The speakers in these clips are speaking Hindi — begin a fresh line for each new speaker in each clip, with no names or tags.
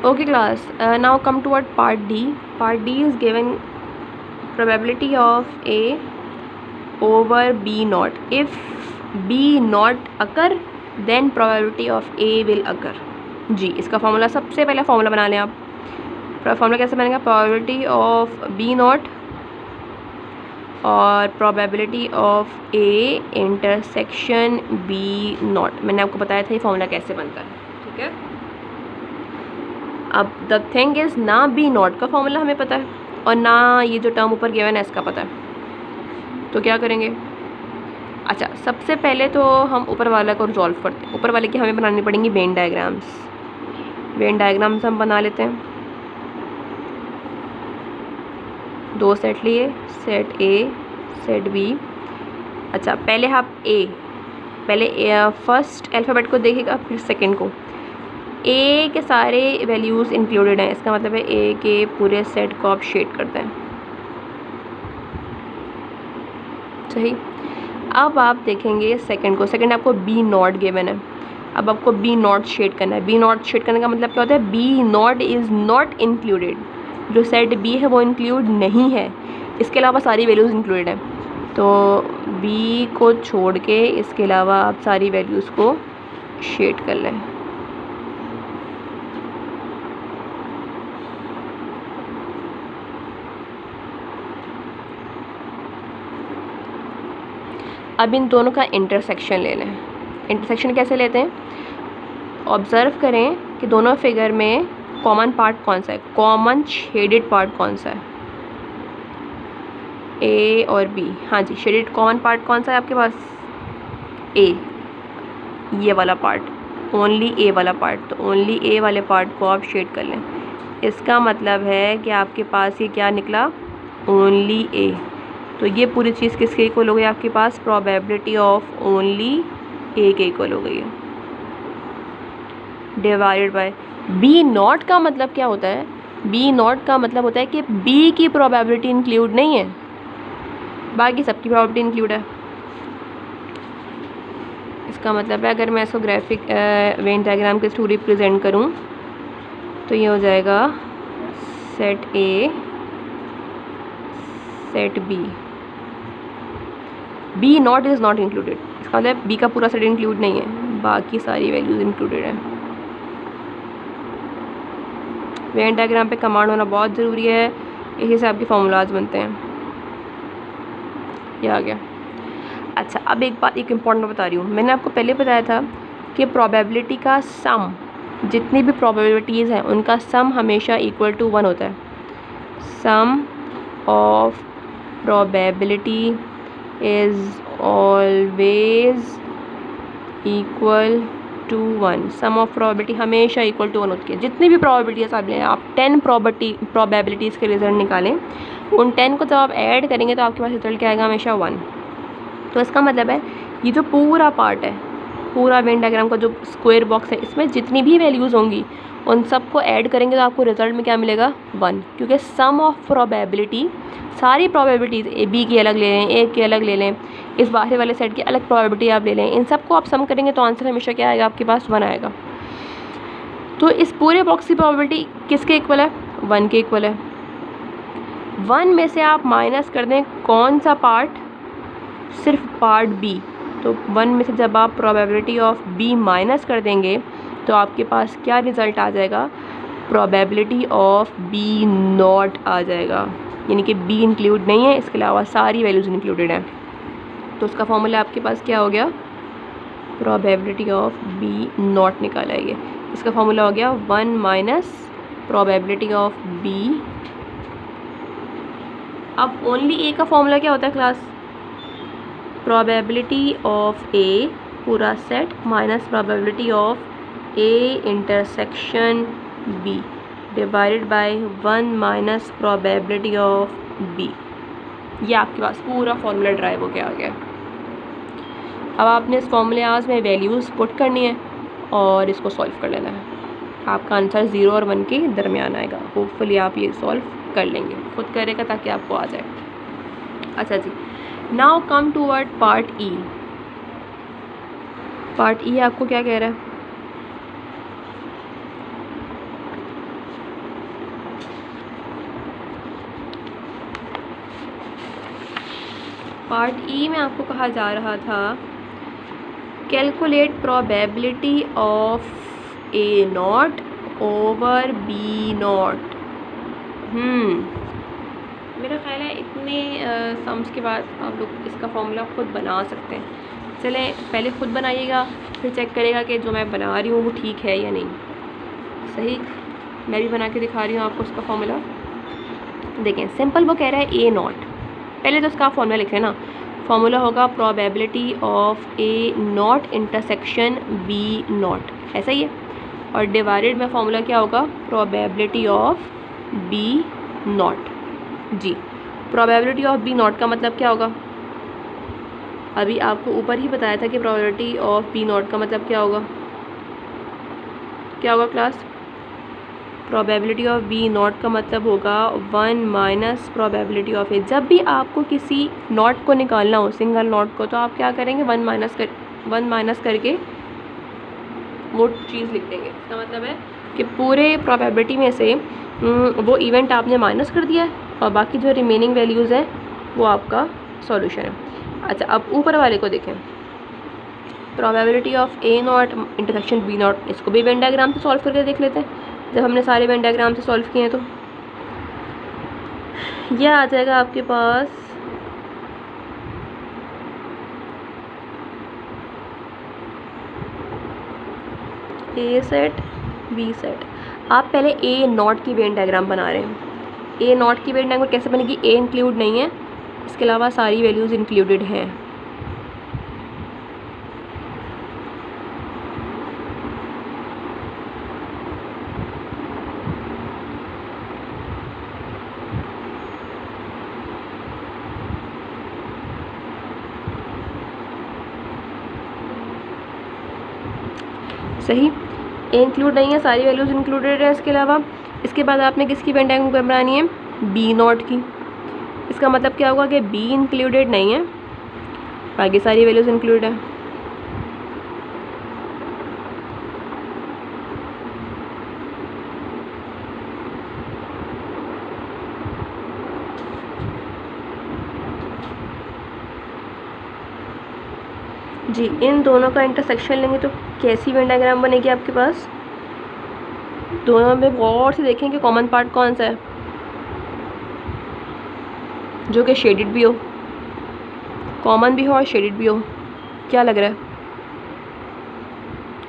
Okay class, now come toward part D. Part D is given probability of A over B naught. If B naught occur, then probability of A will occur. जी, इसका फॉर्मूला सबसे पहले फॉर्मूला बना लें आप. फॉर्मूला कैसे बनेगा? प्रोबेबिलिटी ऑफ बी नॉट और probability of A intersection B not. मैंने आपको बताया था ये फॉर्मूला कैसे बनता है. ठीक है. अब द थिंग इज़, ना बी नॉट का फॉर्मूला हमें पता है और ना ये जो टर्म ऊपर गिवन है इसका पता है. तो क्या करेंगे? अच्छा, सबसे पहले तो हम ऊपर वाला को रिजॉल्व करते हैं. ऊपर वाले की हमें बनानी पड़ेंगी वेन डायग्राम्स. वेन डायग्राम्स हम बना लेते हैं. दो सेट लिए, सेट ए, सेट बी. अच्छा, पहले आप पहले फर्स्ट अल्फ़ाबेट को देखिएगा, फिर सेकंड को. ए के सारे वैल्यूज़ इंक्लूडेड हैं, इसका मतलब है ए के पूरे सेट को आप शेड करते हैं. सही. अब आप देखेंगे सेकंड को. सेकंड आपको बी नॉट गिवन है. अब आपको बी नॉट शेड करना है. बी नॉट शेड करने का मतलब क्या होता है? B not is not included. जो सेट बी है वो इंक्लूड नहीं है, इसके अलावा सारी वैल्यूज़ इंक्लूडेड हैं. तो बी को छोड़ के इसके अलावा आप सारी वैल्यूज़ को शेड कर लें. अब इन दोनों का इंटरसेक्शन ले लें. इंटरसेक्शन कैसे लेते हैं? ऑब्ज़र्व करें कि दोनों फिगर में कॉमन पार्ट कौन सा है, कॉमन शेडेड पार्ट कौन सा है. ए और बी. हाँ जी, शेडेड कॉमन पार्ट कौन सा है आपके पास? ए. ये वाला पार्ट, ओनली ए वाला पार्ट. तो ओनली ए वाले पार्ट को आप शेड कर लें. इसका मतलब है कि आपके पास ये क्या निकला? ओनली ए. तो ये पूरी चीज़ किसके इक्वल हो गई आपके पास? प्रोबेबिलिटी ऑफ ओनली ए के इक्वल हो गई है, डिवाइडेड बाय बी नॉट. का मतलब क्या होता है? बी नॉट का मतलब होता है कि बी की प्रोबेबिलिटी इंक्लूड नहीं है, बाकी सबकी प्रोबेबिलिटी इंक्लूड है. इसका मतलब है अगर मैं इसको ग्राफिक वेन डायग्राम के थ्रू रिप्रेजेंट करूं तो ये हो जाएगा set A, set B. B not is not included. इसका मतलब बी का पूरा सेट इंक्लूड नहीं है, बाकी सारी वैल्यूज़ इंक्लूडेड हैं. वेन डायग्राम पे कमांड होना बहुत ज़रूरी है, इसी से आपके फार्मूलाज बनते हैं. ये आ गया. अच्छा, अब एक बात एक इम्पॉर्टेंट बता रही हूँ. मैंने आपको पहले बताया था कि प्रोबेबिलिटी का सम, जितनी भी प्रोबेबिलिटीज़ हैं उनका सम हमेशा इक्वल टू 1 होता है. Sum of probability is always equal to 1. Sum of probability हमेशा इक्वल टू 1 होती है. जितनी भी प्रोबेबिलिटीज़ आप लें, आप 10 प्रोबेबिलिटीज़ के रिजल्ट निकालें, उन 10 को जब आप ऐड करेंगे तो आपके पास रिजल्ट क्या आएगा? हमेशा 1. तो इसका मतलब है ये जो पूरा पार्ट है, पूरा वेन डायग्राम का जो स्क्वायर बॉक्स है, इसमें जितनी भी वैल्यूज़ होंगी उन सबको ऐड करेंगे तो आपको रिजल्ट में क्या मिलेगा? 1. क्योंकि सम ऑफ प्रोबेबिलिटी, सारी प्रोबेबिलिटीज़ ए बी की अलग ले लें, ए की अलग ले लें, इस बाहर वाले सेट की अलग प्रोबेबिलिटी आप ले लें, इन सबको आप सम करेंगे तो आंसर हमेशा क्या आएगा? आपके पास 1 आएगा. तो इस पूरे बॉक्स की प्रोबेबिलिटी किसके इक्वल है? 1 के इक्वल है. 1 में से आप माइनस कर दें कौन सा पार्ट? सिर्फ पार्ट बी. तो 1 में से जब आप प्रोबेबिलिटी ऑफ बी माइनस कर देंगे तो आपके पास क्या रिज़ल्ट आ जाएगा? प्रोबेबिलिटी ऑफ बी नॉट आ जाएगा. यानी कि बी इंक्लूड नहीं है, इसके अलावा सारी वैल्यूज़ इंक्लूडेड हैं. तो उसका फॉर्मूला आपके पास क्या हो गया? प्रोबेबिलिटी ऑफ बी नॉट निकाला है. इसका फॉर्मूला हो गया 1 माइनस प्रोबेबिलिटी ऑफ बी. अब ओनली ए का फॉर्मूला क्या होता है क्लास? प्रोबेबिलिटी ऑफ ए पूरा set minus probability of A intersection B divided by 1 minus probability of B. ये आपके पास पूरा फॉर्मूला ड्राइव हो गया आ गया. अब आपने इस फॉर्मूलाज में वैल्यूज़ पुट करनी है और इसको सॉल्व कर लेना है. आपका आंसर 0 और 1 के दरमियान आएगा. होपफुली आप ये सॉल्व कर लेंगे, खुद करेगा ताकि आपको आ जाए. अच्छा जी, नाउ कम टूवर्ड पार्ट ई. पार्ट ई आपको क्या कह रहा है? पार्ट ई में आपको कहा जा रहा था calculate probability of A not over B not. मेरा ख्याल है इतने सम्स के बाद आप लोग इसका फॉर्मूला खुद बना सकते हैं। चलें पहले ख़ुद बनाइएगा, फिर चेक करेगा कि जो मैं बना रही हूँ वो ठीक है या नहीं। सही, मैं भी बना के दिखा रही हूँ आपको उसका फॉर्मूला। देखें सिंपल वो कह रहा है ए नॉट, पहले तो उसका फॉर्मूला लिख लें ना। फॉर्मूला होगा probability of A not intersection B not, ऐसा ही है। और डिवाइडेड में फॉर्मूला क्या होगा, प्रोबेबिलिटी ऑफ बी नॉट। जी, प्रोबेबिलिटी ऑफ बी नॉट का मतलब क्या होगा, अभी आपको ऊपर ही बताया था कि प्रोबेबिलिटी ऑफ बी नॉट का मतलब क्या होगा। क्या होगा class, probability of B not का मतलब होगा 1 माइनस प्रोबेबिलिटी ऑफ ए। जब भी आपको किसी नॉट को निकालना हो, सिंगल नॉट को, तो आप क्या करेंगे, 1 माइनस करके वो चीज़ लिख देंगे। इसका मतलब है कि पूरे प्रोबेबिलिटी में से वो इवेंट आपने माइनस कर दिया है और बाकी जो रिमेनिंग वैल्यूज़ हैं वो आपका सॉल्यूशन है। अच्छा, अब ऊपर वाले को देखें, probability of A not intersection B not. इसको भी वेन डायग्राम से सॉल्व करके देख लेते हैं। जब हमने सारे वेन डायग्राम से सॉल्व किए हैं तो यह आ जाएगा आपके पास ए सेट बी सेट। आप पहले ए नॉट की वेन डायग्राम बना रहे हैं। ए नॉट की वेन डायग्राम कैसे बनेगी, ए इंक्लूड नहीं है, इसके अलावा सारी वैल्यूज़ इंक्लूडेड हैं। सही, ए इंक्लूड नहीं है, सारी वैल्यूज़ इंक्लूडेड है। इसके अलावा इसके बाद आपने किसकी वेन डायग्राम बनानी है, बी नॉट की। इसका मतलब क्या होगा कि बी इंक्लूडेड नहीं है, बाकी सारी वैल्यूज़ इंक्लूडेड है। जी, इन दोनों का इंटरसेक्शन लेंगे तो कैसी वेन डायग्राम बनेगी आपके पास। दोनों में गौर से देखें कि कॉमन पार्ट कौन सा है, जो कि शेडेड भी हो, कॉमन भी हो और शेडेड भी हो। क्या लग रहा है,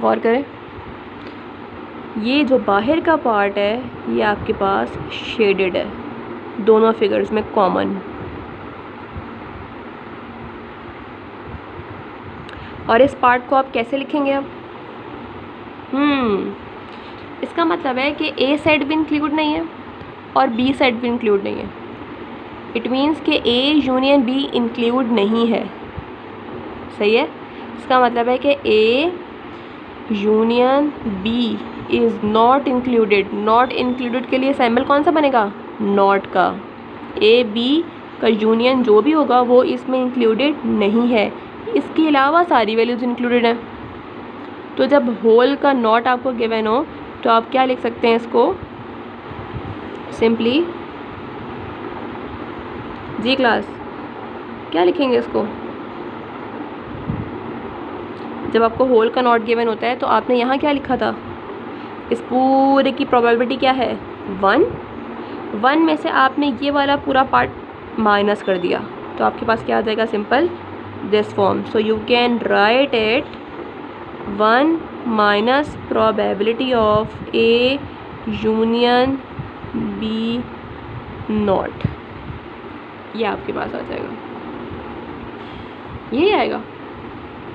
गौर करें। ये जो बाहर का पार्ट है ये आपके पास शेडेड है, दोनों फिगर्स में कॉमन। और इस पार्ट को आप कैसे लिखेंगे अब, इसका मतलब है कि ए सेट भी इंक्लूड नहीं है और बी सेट भी इंक्लूड नहीं है। इट मीन्स कि ए यूनियन बी इंक्लूड नहीं है। सही है, इसका मतलब है कि A union B is not included. Not included के लिए सैम्पल कौन सा बनेगा, नॉट का। ए बी का यूनियन जो भी होगा वो इसमें इंक्लूडेड नहीं है, इसके अलावा सारी वैल्यूज़ इंक्लूडेड हैं। तो जब होल का नॉट आपको गिवन हो तो आप क्या लिख सकते हैं, इसको सिंपली जी क्लास क्या लिखेंगे इसको। जब आपको होल का नॉट गिवन होता है तो आपने यहाँ क्या लिखा था, इस पूरे की प्रोबेबिलिटी क्या है, 1 में से आपने ये वाला पूरा पार्ट माइनस कर दिया तो आपके पास क्या आ जाएगा, simple this form. So you can write it 1 minus probability of A union B not, ये आपके पास आ जाएगा। यही आएगा,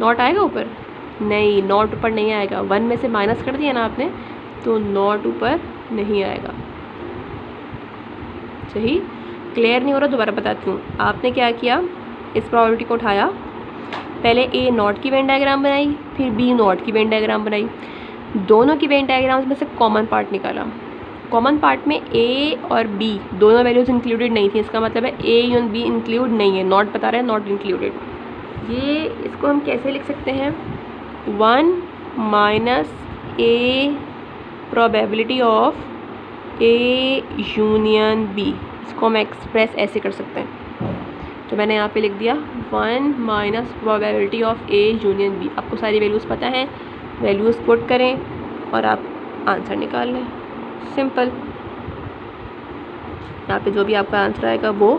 नॉट आएगा ऊपर, नहीं नॉट ऊपर नहीं आएगा। 1 में से माइनस कर दिया ना आपने तो नॉट ऊपर नहीं आएगा। सही, क्लियर नहीं हो रहा, दोबारा बताती हूँ। आपने क्या किया, इस प्रोबेबिलिटी को उठाया, पहले ए नॉट की वेन डायग्राम बनाई, फिर बी नॉट की वेन डायग्राम बनाई, दोनों की वेन डायग्राम्स में से कॉमन पार्ट निकाला। कॉमन पार्ट में ए और बी दोनों वैल्यूज़ इंक्लूडेड नहीं थी, इसका मतलब है ए यून बी इंक्लूड नहीं है, नॉट बता रहा है, नॉट इंक्लूडेड। ये इसको हम कैसे लिख सकते हैं, 1 minus A probability of A union B, इसको हम एक्सप्रेस ऐसे कर सकते हैं। तो मैंने यहाँ पे लिख दिया 1 minus probability of A union B. आपको सारी वैल्यूज़ पता हैं, वैल्यूज़ पुट करें और आप आंसर निकाल लें, सिंपल। यहाँ पे जो भी आपका आंसर आएगा वो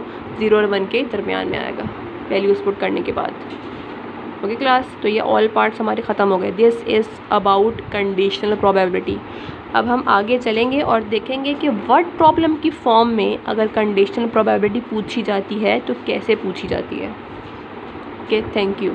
0 और 1 के दरमियान में आएगा वैल्यूज़ पुट करने के बाद। ओके क्लास, तो ये ऑल पार्ट्स हमारे ख़त्म हो गए। This is about conditional probability. अब हम आगे चलेंगे और देखेंगे कि वर्ड प्रॉब्लम की फॉर्म में अगर कंडीशनल प्रोबेबिलिटी पूछी जाती है तो कैसे पूछी जाती है। Okay, thank you.